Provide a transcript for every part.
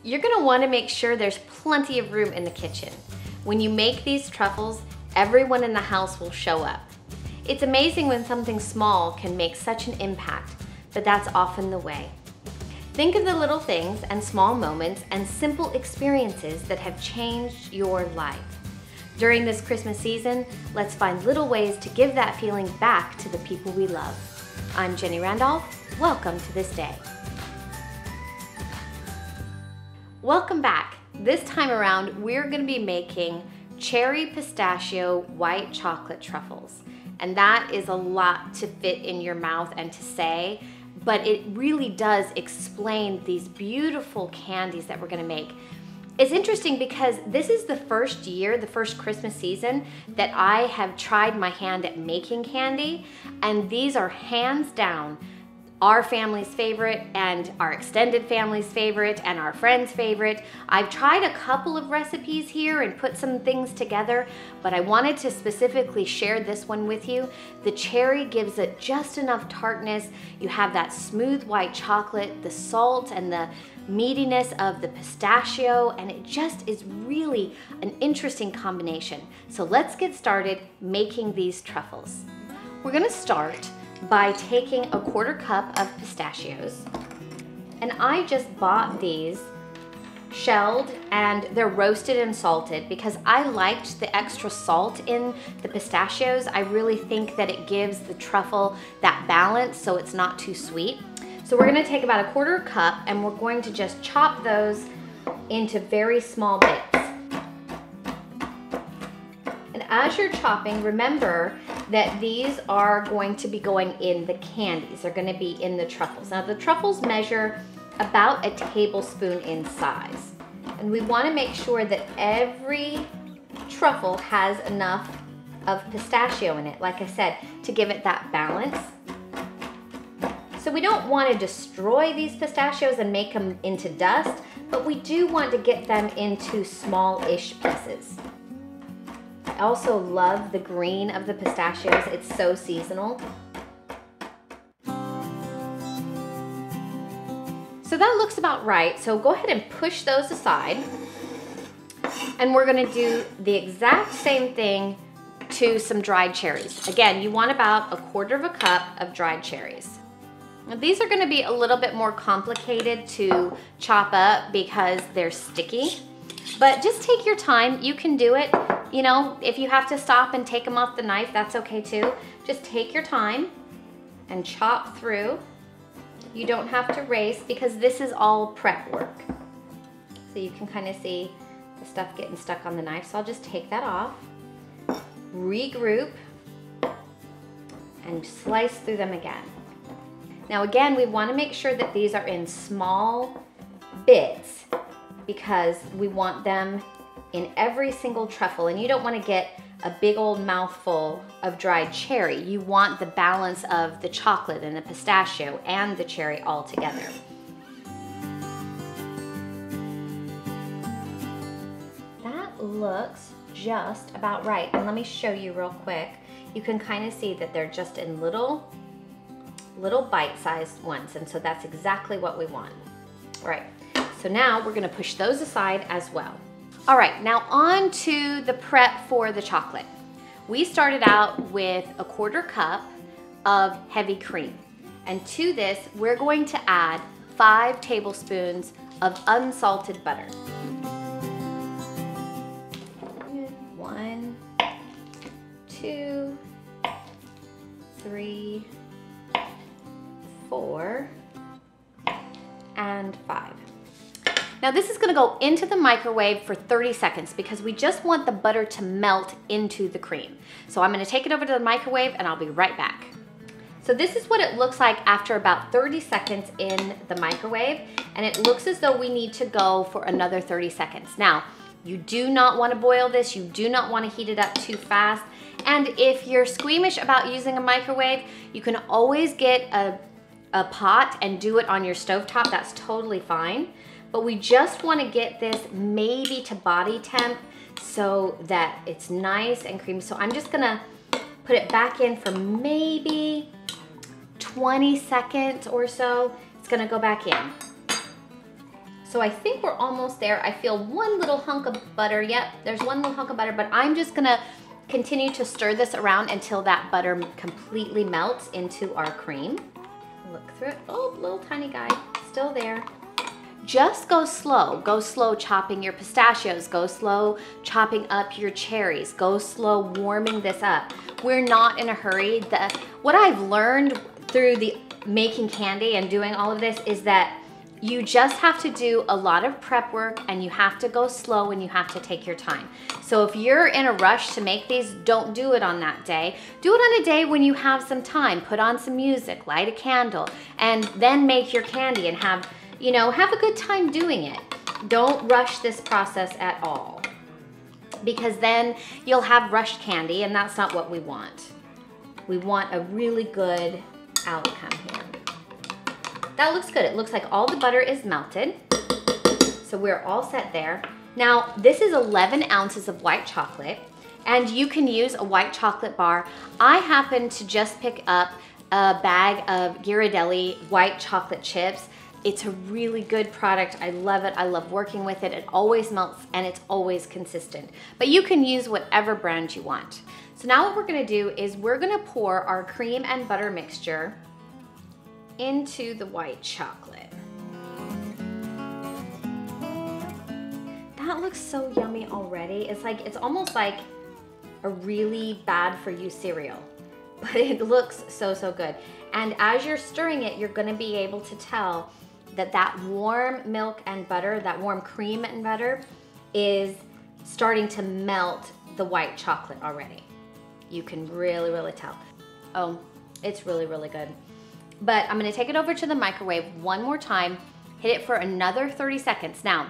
You're gonna wanna make sure there's plenty of room in the kitchen. When you make these truffles, everyone in the house will show up. It's amazing when something small can make such an impact, but that's often the way. Think of the little things and small moments and simple experiences that have changed your life. During this Christmas season, let's find little ways to give that feeling back to the people we love. I'm Jenny Randolph. Welcome to this day. Welcome back. This time around, we're going to be making cherry pistachio white chocolate truffles. And that is a lot to fit in your mouth and to say, but it really does explain these beautiful candies that we're going to make. It's interesting because this is the first year, the first Christmas season, that I have tried my hand at making candy, and these are hands down our family's favorite and our extended family's favorite and our friends' favorite. I've tried a couple of recipes here and put some things together, but I wanted to specifically share this one with you. The cherry gives it just enough tartness. You have that smooth white chocolate, the salt and the meatiness of the pistachio, and it just is really an interesting combination. So let's get started making these truffles. We're gonna start by taking a 1/4 cup of pistachios, and I just bought these shelled and they're roasted and salted because I liked the extra salt in the pistachios. I really think that it gives the truffle that balance so it's not too sweet. So we're gonna take about a 1/4 cup and we're going to just chop those into very small bits. And as you're chopping, remember that these are going to be going in the candies. They're gonna be in the truffles. Now the truffles measure about a tablespoon in size. And we wanna make sure that every truffle has enough of pistachio in it, like I said, to give it that balance. So we don't wanna destroy these pistachios and make them into dust, but we do want to get them into small-ish pieces. I also love the green of the pistachios. It's so seasonal. So that looks about right. So go ahead and push those aside. And we're gonna do the exact same thing to some dried cherries. Again, you want about a 1/4 cup of dried cherries. Now, these are gonna be a little bit more complicated to chop up because they're sticky, but just take your time. You can do it. You know, if you have to stop and take them off the knife, that's okay too. Just take your time and chop through. You don't have to race because this is all prep work. So you can kind of see the stuff getting stuck on the knife. So I'll just take that off, regroup, and slice through them again. Now again, we want to make sure that these are in small bits because we want them in every single truffle, and you don't want to get a big old mouthful of dried cherry. You want the balance of the chocolate and the pistachio and the cherry all together. That looks just about right. And let me show you real quick. You can kind of see that they're just in little bite-sized ones, and so that's exactly what we want. All right, so now we're gonna push those aside as well. All right, now on to the prep for the chocolate. We started out with a 1/4 cup of heavy cream. And to this, we're going to add 5 tablespoons of unsalted butter. 1, 2, 3, 4, and 5. Now this is gonna go into the microwave for 30 seconds because we just want the butter to melt into the cream. So I'm gonna take it over to the microwave and I'll be right back. So this is what it looks like after about 30 seconds in the microwave, and it looks as though we need to go for another 30 seconds. Now, you do not wanna boil this, you do not wanna heat it up too fast, and if you're squeamish about using a microwave, you can always get a pot and do it on your stovetop. That's totally fine. But we just want to get this maybe to body temp so that it's nice and creamy. So I'm just gonna put it back in for maybe 20 seconds or so. It's gonna go back in. So I think we're almost there. I feel one little hunk of butter. Yep, there's one little hunk of butter, but I'm just gonna continue to stir this around until that butter completely melts into our cream. Look through it. Oh, little tiny guy, still there. Just go slow chopping your pistachios, go slow chopping up your cherries, go slow warming this up. We're not in a hurry. What I've learned through the making candy and doing all of this is that you just have to do a lot of prep work, and you have to go slow, and you have to take your time. So if you're in a rush to make these, don't do it on that day. Do it on a day when you have some time. Put on some music, light a candle, and then make your candy and have a good time doing it. Don't rush this process at all, because then you'll have rushed candy, and that's not what we want. We want a really good outcome here. That looks good. It looks like all the butter is melted. So we're all set there. Now, this is 11 ounces of white chocolate, and you can use a white chocolate bar. I happen to just pick up a bag of Ghirardelli white chocolate chips. It's a really good product. I love it. I love working with it. It always melts, and it's always consistent. But you can use whatever brand you want. So now what we're gonna do is we're gonna pour our cream and butter mixture into the white chocolate. That looks so yummy already. It's almost like a really bad for you cereal, but it looks so good. And as you're stirring it, you're gonna be able to tell that that warm milk and butter, that warm cream and butter is starting to melt the white chocolate already. You can really tell. Oh, it's really good. But I'm gonna take it over to the microwave one more time, hit it for another 30 seconds. Now,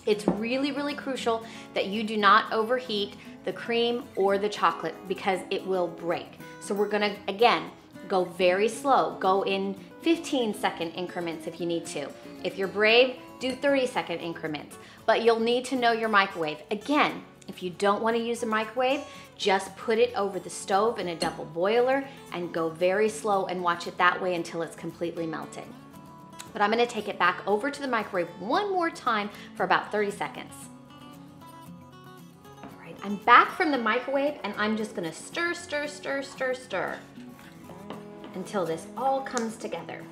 it's really crucial that you do not overheat the cream or the chocolate, because it will break. So we're gonna, again, go very slow. Go in 15-second increments if you need to. If you're brave, do 30-second increments. But you'll need to know your microwave. Again, if you don't want to use a microwave, just put it over the stove in a double boiler and go very slow and watch it that way until it's completely melted. But I'm going to take it back over to the microwave one more time for about 30 seconds. All right, I'm back from the microwave, and I'm just going to stir until this all comes together.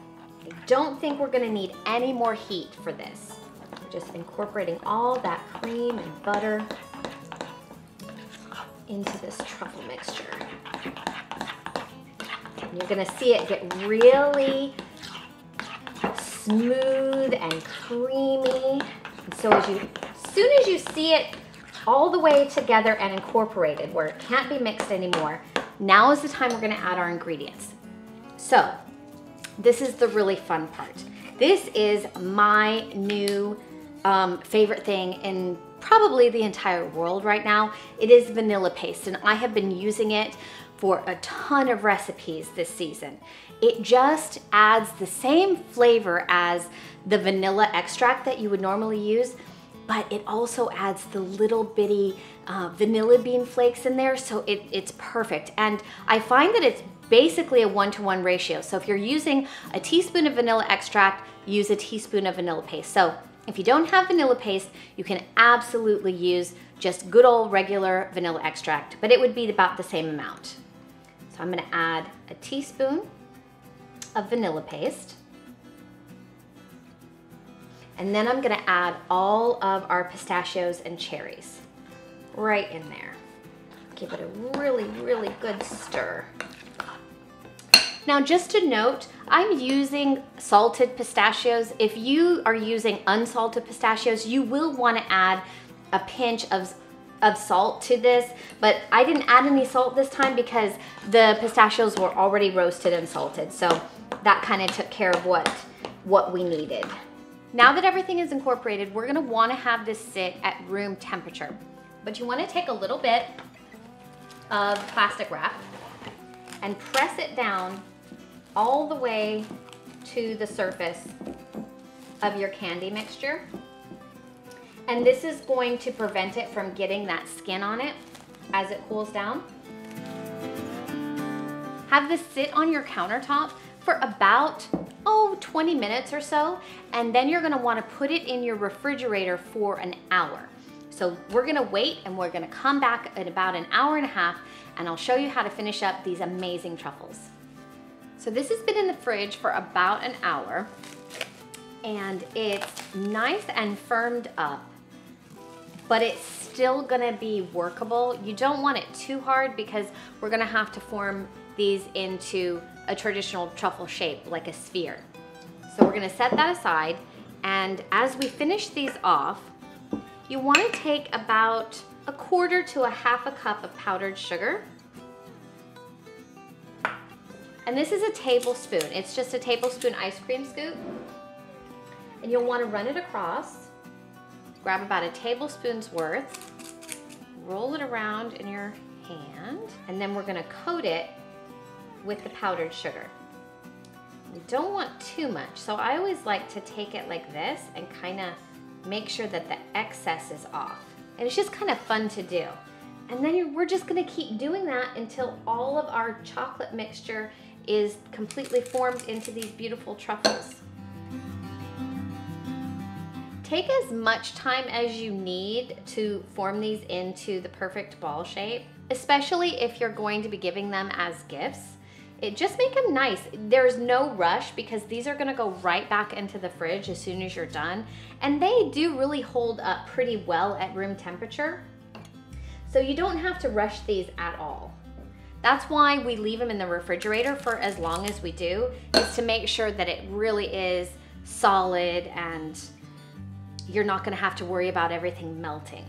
I don't think we're going to need any more heat for this. We're just incorporating all that cream and butter into this truffle mixture. And you're gonna see it get really smooth and creamy. And so as soon as you see it all the way together and incorporated where it can't be mixed anymore, now is the time we're gonna add our ingredients. So this is the really fun part. This is my new favorite thing in probably the entire world right now. It is vanilla paste, and I have been using it for a ton of recipes this season. It just adds the same flavor as the vanilla extract that you would normally use, but it also adds the little bitty vanilla bean flakes in there, so it's perfect. And I find that it's basically a 1-to-1 ratio. So if you're using a teaspoon of vanilla extract, use a teaspoon of vanilla paste. So if you don't have vanilla paste, you can absolutely use just good old regular vanilla extract, but it would be about the same amount. So I'm gonna add a teaspoon of vanilla paste. And then I'm gonna add all of our pistachios and cherries right in there. Give it a really good stir. Now, just to note, I'm using salted pistachios. If you are using unsalted pistachios, you will want to add a pinch of salt to this, but I didn't add any salt this time because the pistachios were already roasted and salted, so that kind of took care of what we needed. Now that everything is incorporated, we're going to want to have this sit at room temperature, but you want to take a little bit of plastic wrap and press it down all the way to the surface of your candy mixture. And this is going to prevent it from getting that skin on it as it cools down. Have this sit on your countertop for about 20 minutes or so, and then you're gonna wanna put it in your refrigerator for an hour. So we're gonna wait and we're gonna come back in about an hour and a half and I'll show you how to finish up these amazing truffles. So this has been in the fridge for about an hour and it's nice and firmed up, but it's still gonna be workable. You don't want it too hard because we're gonna have to form these into a traditional truffle shape, like a sphere. So we're gonna set that aside, and as we finish these off, you wanna take about 1/4 to 1/2 cup of powdered sugar. And this is a tablespoon. It's just a tablespoon ice cream scoop. And you'll wanna run it across, grab about a tablespoon's worth, roll it around in your hand, and then we're gonna coat it with the powdered sugar. You don't want too much, so I always like to take it like this and kind of make sure that the excess is off. And it's just kind of fun to do. And then we're just gonna keep doing that until all of our chocolate mixture is completely formed into these beautiful truffles. Take as much time as you need to form these into the perfect ball shape, especially if you're going to be giving them as gifts. Just make them nice. There's no rush because these are gonna go right back into the fridge as soon as you're done. And they do really hold up pretty well at room temperature. So you don't have to rush these at all. That's why we leave them in the refrigerator for as long as we do, is to make sure that it really is solid and you're not gonna have to worry about everything melting.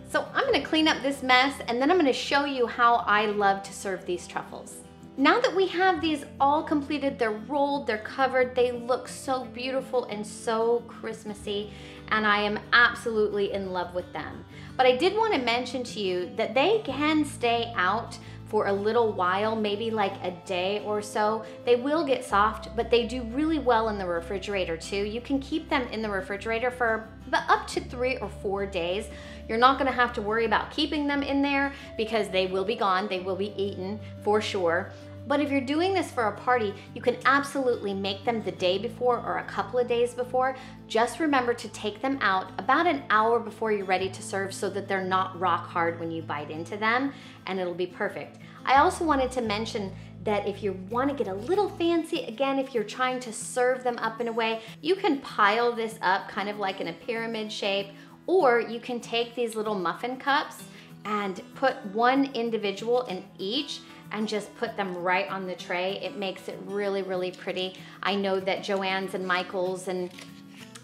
So I'm gonna clean up this mess and then I'm gonna show you how I love to serve these truffles. Now that we have these all completed, they're rolled, they're covered, they look so beautiful and so Christmassy, and I am absolutely in love with them. But I did want to mention to you that they can stay out for a little while, maybe like a day or so. They will get soft, but they do really well in the refrigerator too. You can keep them in the refrigerator for up to 3 or 4 days. You're not gonna have to worry about keeping them in there because they will be gone, they will be eaten for sure. But if you're doing this for a party, you can absolutely make them the day before or a couple of days before. Just remember to take them out about an hour before you're ready to serve so that they're not rock hard when you bite into them, and it'll be perfect. I also wanted to mention that if you want to get a little fancy, again, if you're trying to serve them up in a way, you can pile this up kind of like in a pyramid shape, or you can take these little muffin cups and put one individual in each and just put them right on the tray. It makes it really, really pretty. I know that Joann's and Michael's and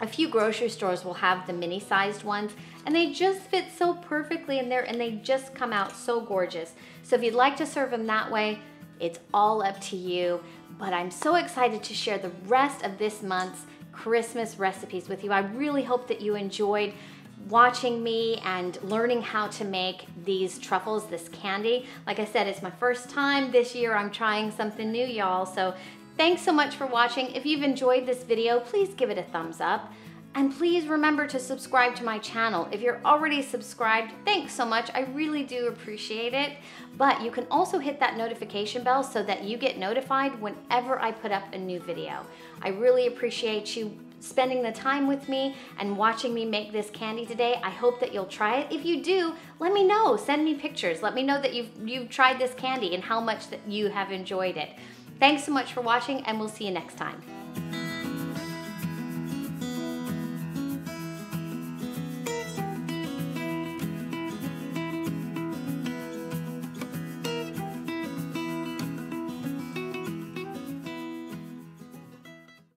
a few grocery stores will have the mini-sized ones, and they just fit so perfectly in there and they just come out so gorgeous. So if you'd like to serve them that way, it's all up to you. But I'm so excited to share the rest of this month's Christmas recipes with you. I really hope that you enjoyed watching me and learning how to make these truffles, this candy. Like I said, it's my first time this year. I'm trying something new, y'all. So thanks so much for watching. If you've enjoyed this video, please give it a thumbs up. And please remember to subscribe to my channel. If you're already subscribed, thanks so much. I really do appreciate it. But you can also hit that notification bell so that you get notified whenever I put up a new video. I really appreciate you spending the time with me and watching me make this candy today. I hope that you'll try it. If you do, let me know. Send me pictures. Let me know that you've tried this candy and how much that you have enjoyed it. Thanks so much for watching, and we'll see you next time.